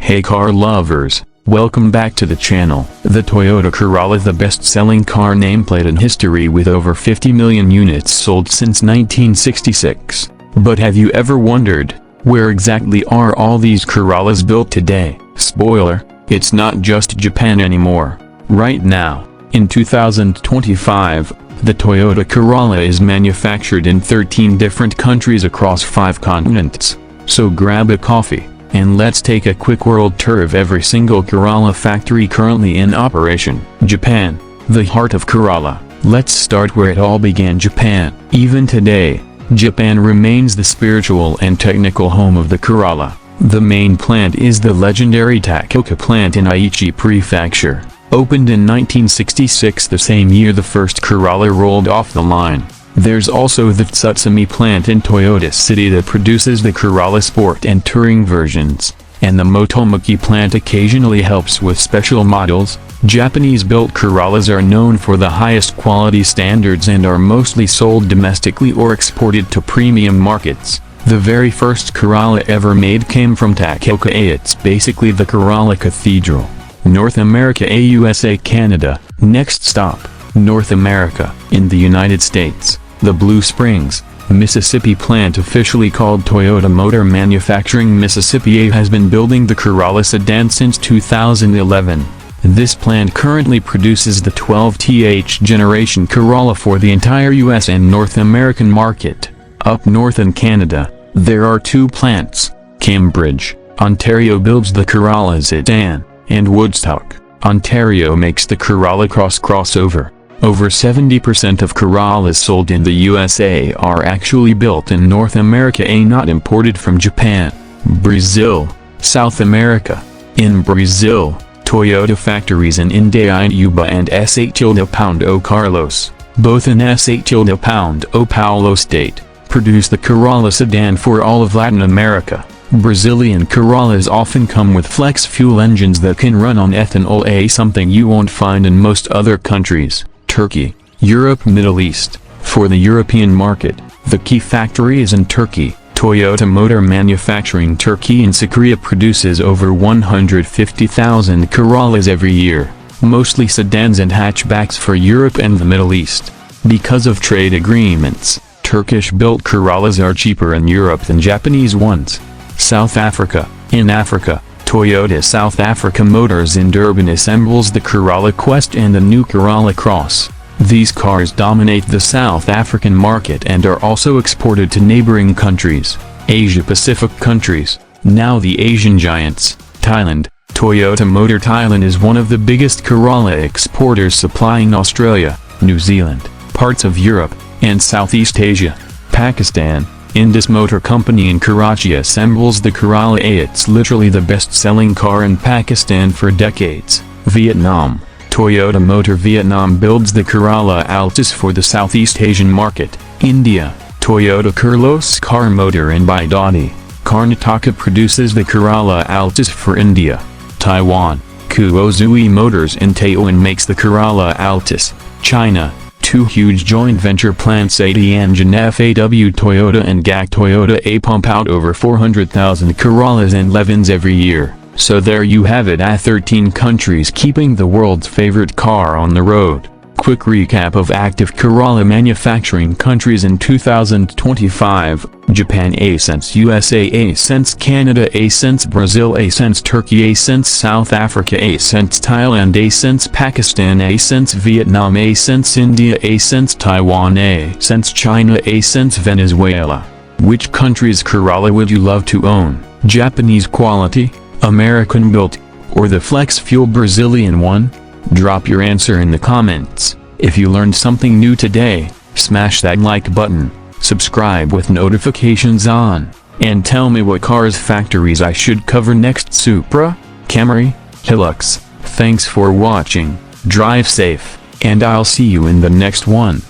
Hey car lovers, welcome back to the channel. The Toyota Corolla is the best-selling car nameplate in history with over 50 million units sold since 1966. But have you ever wondered, where exactly are all these Corollas built today? Spoiler, it's not just Japan anymore. Right now, in 2025, the Toyota Corolla is manufactured in 13 different countries across 5 continents. So grab a coffee, and let's take a quick world tour of every single Corolla factory currently in operation. Japan, the heart of Corolla. Let's start where it all began. Japan. Even today, Japan remains the spiritual and technical home of the Corolla. The main plant is the legendary Takaoka plant in Aichi Prefecture. Opened in 1966, the same year the first Corolla rolled off the line. There's also the Tsutsumi plant in Toyota City that produces the Corolla Sport and Touring versions, and the Motomachi plant occasionally helps with special models. Japanese-built Corollas are known for the highest quality standards and are mostly sold domestically or exported to premium markets. The very first Corolla ever made came from Takaoka. It's basically the Corolla Cathedral. North America, USA, Canada. Next stop, North America. In the United States, the Blue Springs, Mississippi plant, officially called Toyota Motor Manufacturing Mississippi, has been building the Corolla sedan since 2011. This plant currently produces the 12th generation Corolla for the entire US and North American market. Up north in Canada, there are 2 plants. Cambridge, Ontario builds the Corolla sedan, and Woodstock, Ontario makes the Corolla crossover. Over 70% of Corollas sold in the USA are actually built in North America, not imported from Japan. Brazil, South America. In Brazil, Toyota factories in Indaiatuba and São Carlos, both in São Paulo state, produce the Corolla sedan for all of Latin America. Brazilian Corollas often come with flex fuel engines that can run on ethanol, something you won't find in most other countries. Turkey, Europe, Middle East. For the European market, the key factory is in Turkey. Toyota Motor Manufacturing Turkey in Sakarya produces over 150,000 Corollas every year, mostly sedans and hatchbacks for Europe and the Middle East. Because of trade agreements, Turkish-built Corollas are cheaper in Europe than Japanese ones. South Africa. In Africa, Toyota South Africa Motors in Durban assembles the Corolla Quest and the new Corolla Cross. These cars dominate the South African market and are also exported to neighboring countries, Asia-Pacific countries. Now the Asian giants. Thailand. Toyota Motor Thailand is one of the biggest Corolla exporters, supplying Australia, New Zealand, parts of Europe, and Southeast Asia. Pakistan. Indus Motor Company in Karachi assembles the Corolla. It's literally the best-selling car in Pakistan for decades. Vietnam. Toyota Motor Vietnam builds the Corolla Altis for the Southeast Asian market. India. Toyota Corollas Car Motor in Baidodi, Karnataka produces the Corolla Altis for India. Taiwan. Kuozui Motors in Taoyuan makes the Corolla Altis. China. 2 huge joint venture plants, Tianjin FAW Toyota and GAC Toyota, pump out over 400,000 Corollas and Levins every year. So there you have it, 13 countries keeping the world's favorite car on the road. Quick recap of active Corolla manufacturing countries in 2025. Japan, since USA, since Canada, since Brazil, since Turkey, since South Africa, since Thailand, since Pakistan, since Vietnam, since India, since Taiwan, since China, since Venezuela. Which country's Corolla would you love to own? Japanese quality, American built, or the flex fuel Brazilian one? Drop your answer in the comments. If you learned something new today, smash that like button, subscribe with notifications on, and tell me what cars factories I should cover next. Supra, Camry, Hilux. Thanks for watching, drive safe, and I'll see you in the next one.